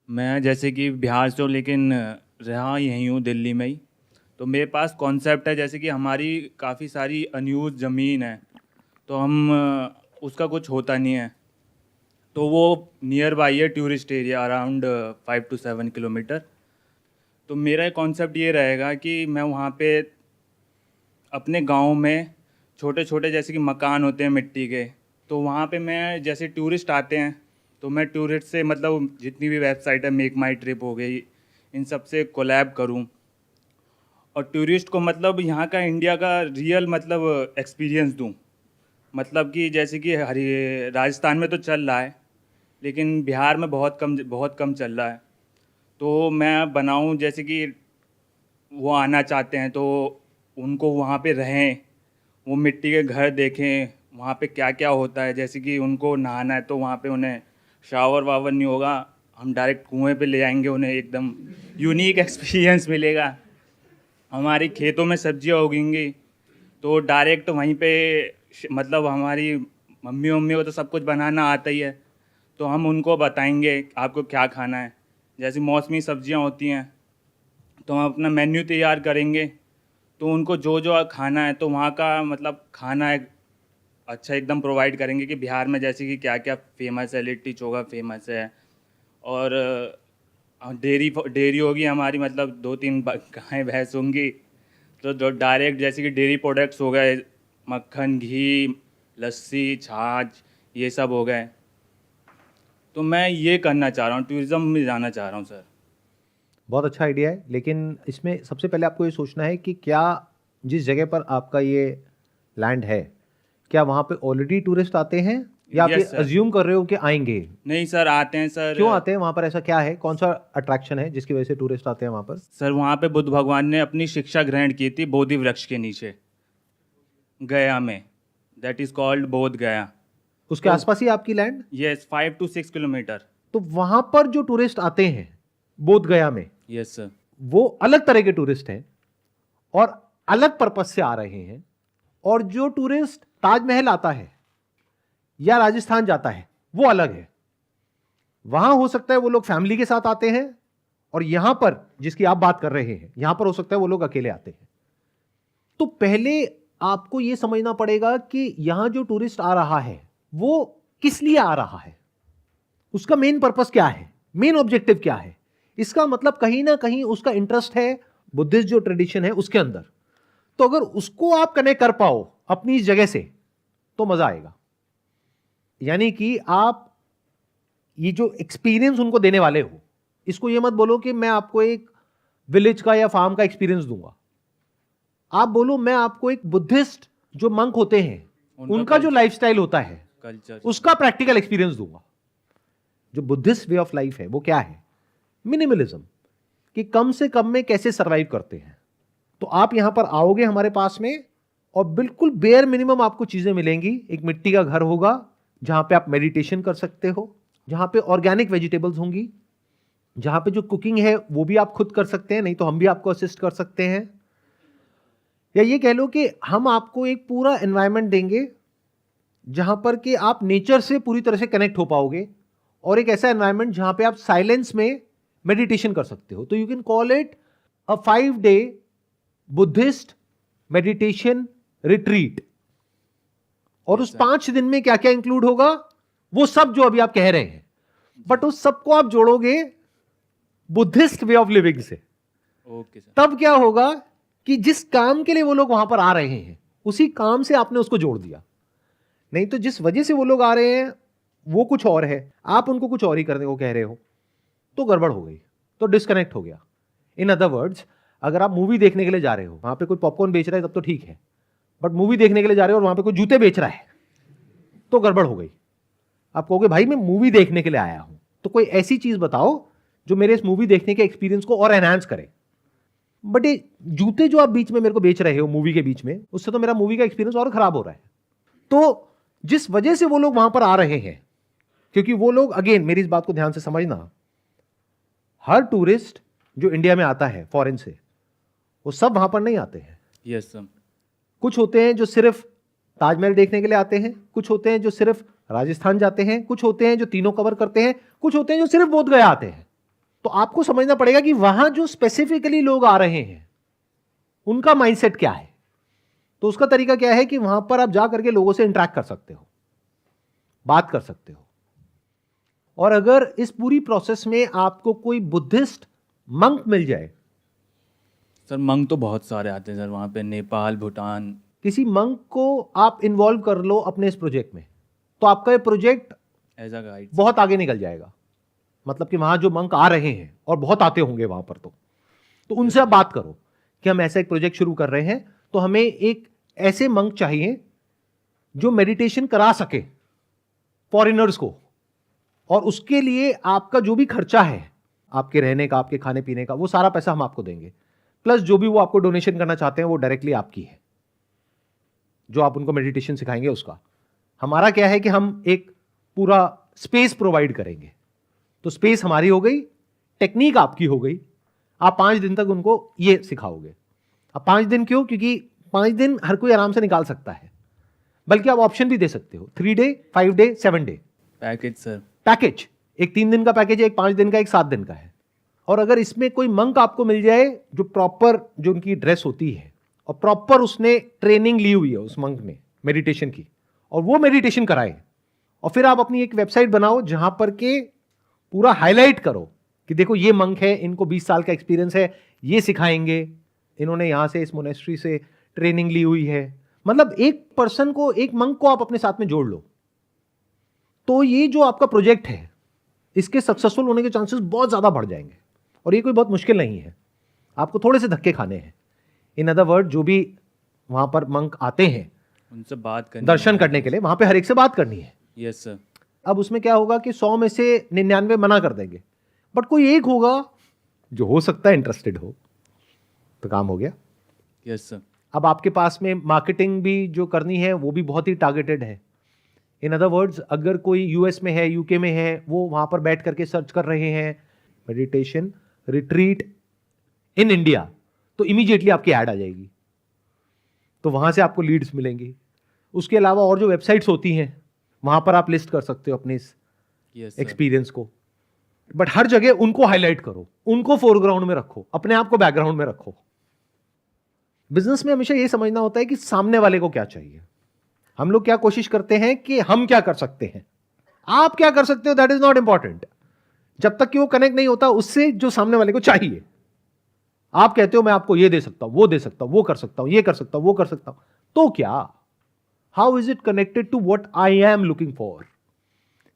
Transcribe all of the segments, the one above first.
मैं जैसे कि बिहार से हूँ, लेकिन रहा यहीं हूँ दिल्ली में ही। तो मेरे पास कॉन्सेप्ट है, जैसे कि हमारी काफ़ी सारी अनयूज़ ज़मीन है, तो हम उसका कुछ होता नहीं है। तो वो नियर बाई है tourist area, around 5 to 7 kilometre. तो मेरा कॉन्सेप्ट ये रहेगा कि मैं वहाँ पे अपने गांव में छोटे छोटे जैसे कि मकान होते हैं मिट्टी के, तो वहाँ पे मैं जैसे टूरिस्ट आते हैं, तो मैं टूरिस्ट से मतलब जितनी भी वेबसाइट है, मेक माई ट्रिप हो गई, इन सब से कोलैब करूँ और टूरिस्ट को मतलब यहाँ का इंडिया का रियल मतलब एक्सपीरियंस दूँ। मतलब कि जैसे कि हरी राजस्थान में तो चल रहा है, लेकिन बिहार में बहुत कम चल रहा है। तो मैं बनाऊँ जैसे कि वो आना चाहते हैं तो उनको वहाँ पे रहें, वो मिट्टी के घर देखें, वहाँ पे क्या क्या होता है। जैसे कि उनको नहाना है तो वहाँ पे उन्हें शावर वावर नहीं होगा, हम डायरेक्ट कुएं पे ले आएंगे, उन्हें एकदम यूनिक एक्सपीरियंस मिलेगा। हमारी खेतों में सब्जियां उगेंगी तो डायरेक्ट वहीं पे मतलब हमारी मम्मी मम्मी को तो सब कुछ बनाना आता ही है, तो हम उनको बताएंगे आपको क्या खाना है। जैसे मौसमी सब्जियां होती हैं तो हम अपना मेन्यू तैयार करेंगे, तो उनको जो जो खाना है तो वहाँ का मतलब खाना एक अच्छा एकदम प्रोवाइड करेंगे कि बिहार में जैसे कि क्या क्या फेमस है, लिट्टी चोखा फेमस है। और डेयरी डेयरी होगी हमारी, मतलब 2-3 गाय भैंस होंगी, तो जो डायरेक्ट जैसे कि डेयरी प्रोडक्ट्स हो गए, मक्खन, घी, लस्सी, छाछ, ये सब हो गए। तो मैं ये करना चाह रहा हूँ, टूरिज़्म में जाना चाह रहा हूँ सर। बहुत अच्छा आइडिया है, लेकिन इसमें सबसे पहले आपको ये सोचना है कि क्या जिस जगह पर आपका ये लैंड है, क्या वहाँ पे ऑलरेडी टूरिस्ट आते हैं, या आप ये यस सर। अज्यूम कर रहे हो कि आएंगे? नहीं सर, आते हैं सर। क्यों आते हैं वहाँ पर? ऐसा क्या है, कौन सा अट्रैक्शन है जिसकी वजह से टूरिस्ट आते हैं वहाँ पर? सर वहाँ पे बुद्ध भगवान ने अपनी शिक्षा ग्रहण की थी बोधि वृक्ष के नीचे, गया में। दैट इज़ कॉल्ड बोध गया। उसके तो आसपास ही आपकी लैंड? Yes, 5 to 6 kilometre. तो वहाँ पर जो टूरिस्ट आते हैं बोध गया में, यस सर। वो अलग तरह के टूरिस्ट हैं और अलग पर्पस से आ रहे हैं। और जो टूरिस्ट ताजमहल आता है या राजस्थान जाता है वो अलग है। वहां हो सकता है वो लोग फैमिली के साथ आते हैं, और यहां पर जिसकी आप बात कर रहे हैं यहां पर हो सकता है वो लोग अकेले आते हैं। तो पहले आपको यह समझना पड़ेगा कि यहां जो टूरिस्ट आ रहा है वो किस लिए आ रहा है, उसका मेन पर्पस क्या है, मेन ऑब्जेक्टिव क्या है। इसका मतलब कहीं ना कहीं उसका इंटरेस्ट है बुद्धिस्ट जो ट्रेडिशन है उसके अंदर। तो अगर उसको आप कनेक्ट कर पाओ अपनी इस जगह से तो मजा आएगा। यानी कि आप ये जो एक्सपीरियंस उनको देने वाले हो, इसको ये मत बोलो कि मैं आपको एक विलेज का या फार्म का एक्सपीरियंस दूंगा। आप बोलो मैं आपको एक बुद्धिस्ट जो मंक होते हैं उनका जो लाइफस्टाइल होता है कल्चर। उसका प्रैक्टिकल एक्सपीरियंस दूंगा। जो बुद्धिस्ट वे ऑफ लाइफ है वो क्या है? मिनिमलिज्म, कि कम से कम में कैसे सरवाइव करते हैं। तो आप यहां पर आओगे हमारे पास में और बिल्कुल बेयर मिनिमम आपको चीजें मिलेंगी। एक मिट्टी का घर होगा जहां पे आप मेडिटेशन कर सकते हो, जहां पे ऑर्गेनिक वेजिटेबल्स होंगी, जहां पे जो कुकिंग है वो भी आप खुद कर सकते हैं, नहीं तो हम भी आपको असिस्ट कर सकते हैं। या ये कह लो कि हम आपको एक पूरा एनवायरनमेंट देंगे जहां पर कि आप नेचर से पूरी तरह से कनेक्ट हो पाओगे, और एक ऐसा एनवायरनमेंट जहां पे आप साइलेंस में मेडिटेशन कर सकते हो। तो you can call it a 5 day Buddhist meditation retreat. और उस 5 दिन में क्या क्या इंक्लूड होगा वो सब जो अभी आप कह रहे हैं, बट उस सबको आप जोड़ोगे बुद्धिस्ट वे ऑफ लिविंग से। Okay sir. तब क्या होगा कि जिस काम के लिए वो लोग वहां पर आ रहे हैं उसी काम से आपने उसको जोड़ दिया। नहीं तो जिस वजह से वो लोग आ रहे हैं वो कुछ और है, आप उनको कुछ और ही करने को कह रहे हो, तो गड़बड़ हो गई, तो डिस्कनेक्ट हो गया। इन अदर वर्ड्स, अगर आप मूवी देखने के लिए जा रहे हो, वहां पे कोई पॉपकॉर्न बेच रहा है तब तो ठीक है, बट मूवी देखने के लिए जा रहे हो और वहां पे कोई जूते बेच रहा है तो गड़बड़ हो गई। आप कहोगे भाई मैं मूवी देखने के लिए आया हूं, तो कोई ऐसी चीज बताओ जो मेरे इस मूवी देखने के एक्सपीरियंस को और एनहांस करे। बट ये जूते जो आप बीच में मेरे को बेच रहे हो मूवी के बीच में, उससे तो मेरा मूवी का एक्सपीरियंस और खराब हो रहा है। तो जिस वजह से वो लोग वहां पर आ रहे हैं, क्योंकि वो लोग, अगेन मेरी इस बात को ध्यान से समझना, हर टूरिस्ट जो इंडिया में आता है फॉरेन से वो सब वहां पर नहीं आते हैं। Yes sir. कुछ होते हैं जो सिर्फ ताजमहल देखने के लिए आते हैं, कुछ होते हैं जो सिर्फ राजस्थान जाते हैं, कुछ होते हैं जो तीनों कवर करते हैं, कुछ होते हैं जो सिर्फ बोध गया आते हैं। तो आपको समझना पड़ेगा कि वहां जो स्पेसिफिकली लोग आ रहे हैं उनका माइंडसेट क्या है। तो उसका तरीका क्या है कि वहां पर आप जा करके लोगों से इंटरेक्ट कर सकते हो, बात कर सकते हो। और अगर इस पूरी प्रोसेस में आपको कोई बुद्धिस्ट मंक मिल जाए, सर मंक तो बहुत सारे आते हैं सर वहाँ पे, नेपाल, भूटान। किसी मंक को आप इन्वॉल्व कर लो अपने इस प्रोजेक्ट में, तो आपका ये प्रोजेक्ट एज अ गाइड बहुत आगे निकल जाएगा। मतलब कि वहां जो मंक आ रहे हैं और बहुत आते होंगे वहां पर, तो उनसे आप बात करो कि हम ऐसा एक प्रोजेक्ट शुरू कर रहे हैं, तो हमें एक ऐसे मंक चाहिए जो मेडिटेशन करा सके फॉरेनर्स को, और उसके लिए आपका जो भी खर्चा है, आपके रहने का, आपके खाने पीने का, वो सारा पैसा हम आपको देंगे, प्लस जो भी वो आपको डोनेशन करना चाहते हैं वो डायरेक्टली आपकी है, जो आप उनको मेडिटेशन सिखाएंगे उसका। हमारा क्या है कि हम एक पूरा स्पेस प्रोवाइड करेंगे। तो स्पेस हमारी हो गई, टेक्निक आपकी हो गई, आप 5 दिन तक उनको ये सिखाओगे। अब 5 दिन क्यों? क्योंकि 5 दिन हर कोई आराम से निकाल सकता है, बल्कि आप ऑप्शन भी दे सकते हो, 3 day, 5 day, 7 day package sir. Package. एक 3 दिन का पैकेज है, एक 5 दिन का, एक 7 दिन का है। और अगर इसमें कोई मंक आपको मिल जाए जो प्रॉपर, जो उनकी ड्रेस होती है और प्रॉपर उसने ट्रेनिंग ली हुई है उस मंक ने मेडिटेशन की, और वो मेडिटेशन कराए, और फिर आप अपनी एक वेबसाइट बनाओ जहां पर के पूरा हाईलाइट करो कि देखो ये मंक है, इनको 20 साल का एक्सपीरियंस है, ये सिखाएंगे, इन्होंने यहां से इस मोनेस्ट्री से ट्रेनिंग ली हुई है। मतलब एक पर्सन को, एक मंक को आप अपने साथ में जोड़ लो, तो ये जो आपका प्रोजेक्ट है इसके सक्सेसफुल होने के चांसेस बहुत ज्यादा बढ़ जाएंगे। और ये कोई बहुत मुश्किल नहीं है, आपको थोड़े से धक्के खाने हैं। इन अदर वर्ड, जो भी वहां पर मंक आते हैं उनसे बात करनी, दर्शन करने के लिए, वहां पे हर एक से बात करनी है। Yes sir. अब उसमें क्या होगा कि 100 में से 99 मना कर देंगे, बट कोई एक होगा जो हो सकता है इंटरेस्टेड हो, तो काम हो गया। Yes sir. अब आपके पास में मार्केटिंग भी जो करनी है वो भी बहुत ही टारगेटेड है। इन अदर वर्ड्स, अगर कोई यूएस में है, यूके में है, वो वहां पर बैठ करके सर्च कर रहे हैं मेडिटेशन रिट्रीट इन इंडिया, तो इमीडिएटली आपकी ऐड आ जाएगी, तो वहां से आपको लीड्स मिलेंगी। उसके अलावा और जो वेबसाइट्स होती हैं वहां पर आप लिस्ट कर सकते हो अपने इस एक्सपीरियंस को, बट हर जगह उनको हाईलाइट करो, उनको फोरग्राउंड में रखो, अपने आप को बैकग्राउंड में रखो। बिजनेस में हमेशा यह समझना होता है कि सामने वाले को क्या चाहिए। हम लोग क्या कोशिश करते हैं कि हम क्या कर सकते हैं, आप क्या कर सकते हो, दैट इज नॉट इंपॉर्टेंट। जब तक कि वो कनेक्ट नहीं होता उससे जो सामने वाले को चाहिए। आप कहते हो मैं आपको ये दे सकता हूं, वो दे सकता हूं, वो कर सकता हूं, ये कर सकता हूं, वो कर सकता हूं, तो क्या, how is it connected to what I am looking for.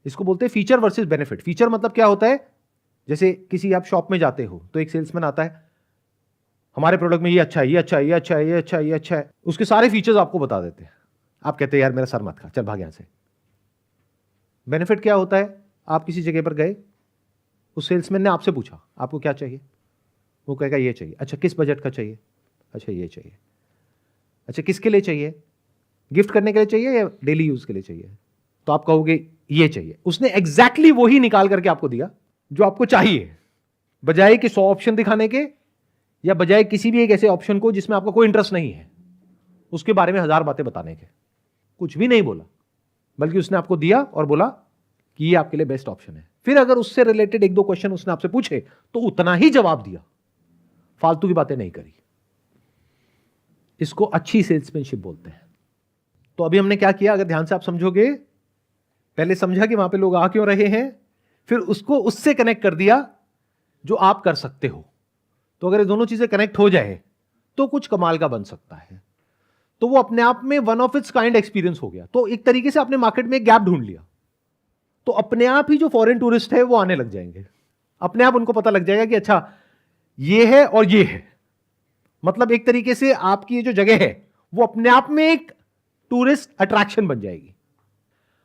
इसको बोलते हैं फीचर वर्सेस बेनिफिट। फीचर मतलब क्या होता है, जैसे किसी आप शॉप में जाते हो तो एक सेल्समैन आता है, हमारे प्रोडक्ट में ये अच्छा है, ये अच्छा है, ये अच्छा है, ये अच्छा है, ये अच्छा है, उसके सारे फीचर्स आपको बता देते हैं। आप कहते हैं यार मेरा सर मत खा, चल भाग यहां से। बेनिफिट क्या होता है, आप किसी जगह पर गए, उस सेल्समैन ने आपसे पूछा आपको क्या चाहिए, वो कहेगा ये चाहिए। अच्छा किस बजट का चाहिए, अच्छा ये चाहिए। अच्छा किसके लिए चाहिए, गिफ्ट करने के लिए चाहिए या डेली यूज के लिए चाहिए, तो आप कहोगे ये चाहिए। उसने एग्जैक्टली वही निकाल करके आपको दिया जो आपको चाहिए, बजाय कि 100 ऑप्शन दिखाने के, या बजाय किसी भी एक ऐसे ऑप्शन को जिसमें आपका कोई इंटरेस्ट नहीं है, उसके बारे में 1000 बातें बताने के। कुछ भी नहीं बोला, बल्कि उसने आपको दिया और बोला कि ये आपके लिए बेस्ट ऑप्शन है। फिर अगर उससे रिलेटेड 1-2 क्वेश्चन उसने आपसे पूछे तो उतना ही जवाब दिया, फालतू की बातें नहीं करी। इसको अच्छी सेल्समैनशिप बोलते हैं। तो अभी हमने क्या किया, अगर ध्यान से आप समझोगे, पहले समझा कि वहां पे लोग आ क्यों रहे हैं, फिर उसको उससे कनेक्ट कर दिया जो आप कर सकते हो। तो अगर ये दोनों चीजें कनेक्ट हो जाए तो कुछ कमाल का बन सकता है। तो वो अपने आप में one of its kind experience हो गया। तो एक तरीके से आपने मार्केट में एक गैप ढूंढ लिया, तो अपने आप ही जो फॉरेन टूरिस्ट है वो आने लग जाएंगे। अपने आप उनको पता लग जाएगा कि अच्छा ये है और ये है। मतलब एक तरीके से आपकी ये जो जगह है वो अपने आप में एक टूरिस्ट अट्रैक्शन बन जाएगी।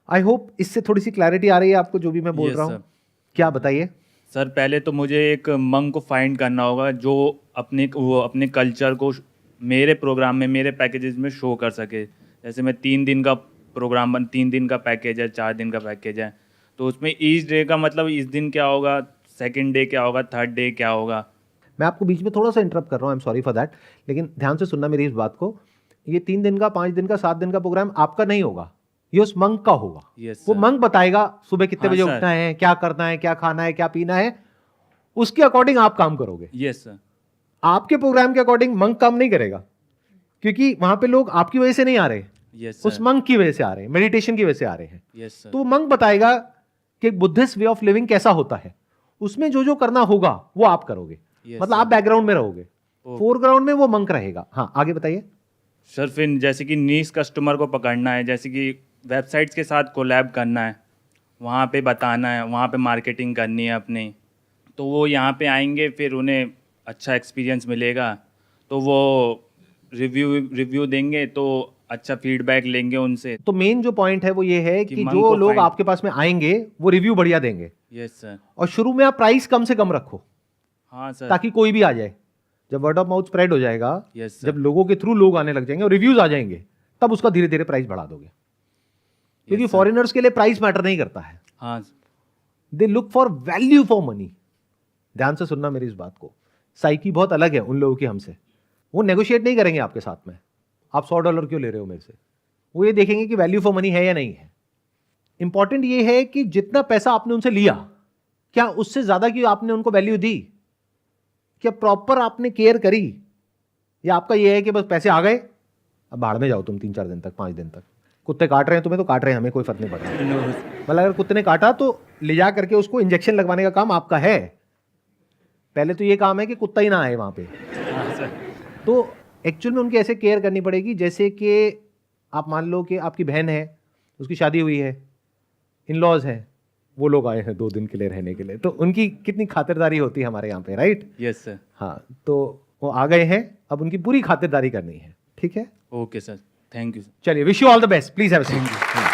आई होप इससे थोड़ी सी क्लैरिटी आ रही है आपको जो भी मैं बोल Yes, रहा हूं। sir. क्या बताइए। सर पहले तो मुझे एक मंक को फाइंड करना होगा जो अपने कल्चर को मेरे प्रोग्राम में, मेरे पैकेजेस में शो कर सके। जैसे मैं 3 दिन का प्रोग्राम 3 दिन का पैकेज है, 4 दिन का पैकेज है, तो उसमें ईच डे का मतलब इस दिन क्या होगा, सेकंड डे क्या होगा, थर्ड डे क्या होगा। मैं आपको बीच में थोड़ा सा इंटरप्ट कर रहा हूं, I am sorry for that, लेकिन ध्यान से सुनना मेरी इस बात को। ये 3 दिन का, 5 दिन का, 7 दिन का प्रोग्राम आपका नहीं होगा, ये उस मंक का होगा। Yes, वो sir. मंक बताएगा सुबह कितने हाँ, बजे sir. उठना है, क्या करना है, क्या खाना है, क्या पीना है, उसके अकॉर्डिंग आप काम करोगे। Yes sir. आपके प्रोग्राम के अकॉर्डिंग मंक काम नहीं करेगा, क्योंकि वहां पे लोग आपकी वजह से नहीं आ रहे, यस उस सर। मंक की वजह से आ रहे हैं, मेडिटेशन की वजह से आ रहे हैं। Yes sir. तो मंक बताएगा कि बुद्धिस्ट वे ऑफ लिविंग कैसा होता है, उसमें जो जो करना होगा वो आप करोगे। Yes, मतलब आप sir. बैकग्राउंड में रहोगे, Okay. फोरग्राउंड में वो मंक रहेगा। हाँ, आगे बताइए। सर फिर जैसे कि नीश कस्टमर को पकड़ना है, जैसे कि वेबसाइट्स के साथ कोलैब करना है, वहाँ पे बताना है, वहाँ पे मार्केटिंग करनी है अपनी, तो वो यहाँ पे आएंगे, फिर उन्हें अच्छा एक्सपीरियंस मिलेगा, तो वो रिव्यू देंगे, तो अच्छा फीडबैक लेंगे उनसे। तो मेन जो पॉइंट है वो ये है कि कि मंक जो को लोग find- आपके पास में आएंगे वो रिव्यू बढ़िया देंगे, यस सर। और शुरू में आप प्राइस कम से कम रखो हाँ सर। ताकि कोई भी आ जाए। जब वर्ड ऑफ माउथ स्प्रेड हो जाएगा, यस सर। जब लोगों के थ्रू लोग आने लग जाएंगे और रिव्यूज आ जाएंगे, तब उसका धीरे धीरे प्राइस बढ़ा दोगे, क्योंकि Yes, sir. फॉरेनर्स के लिए प्राइस मैटर नहीं करता है। हाँ they look for value for money. ध्यान से सुनना मेरी इस बात को, साइकी बहुत अलग है उन लोगों की हमसे। वो नेगोशिएट नहीं करेंगे आपके साथ में, आप $100 क्यों ले रहे हो मेरे से। वो ये देखेंगे कि वैल्यू फॉर मनी है या नहीं है। इंपॉर्टेंट ये है कि जितना पैसा आपने उनसे लिया, क्या उससे ज्यादा की आपने उनको वैल्यू दी, क्या प्रॉपर आपने केयर करी, या आपका ये है कि बस पैसे आ गए, अब बाहर में जाओ तुम 3-4 दिन तक, 5 दिन तक। कुत्ते काट रहे हैं तुम्हें तो काट रहे हैं, हमें कोई फर्क नहीं पड़ रहा। मतलब अगर कुत्ते ने काटा तो ले जा करके उसको इंजेक्शन लगवाने का काम आपका है। पहले तो ये काम है कि कुत्ता ही ना आए वहां पे। तो एक्चुअल में उनकी ऐसे केयर करनी पड़ेगी, जैसे कि आप मान लो कि आपकी बहन है, उसकी शादी हुई है, इन लॉज हैं, वो लोग आए हैं 2 दिन के लिए रहने के लिए, तो उनकी कितनी खातिरदारी होती है हमारे यहाँ पे, राइट। Yes sir. हाँ, तो वो आ गए हैं, अब उनकी पूरी खातिरदारी करनी है। ठीक है, ओके सर, थैंक यू। चलिए, wish you all the best, please have a seat.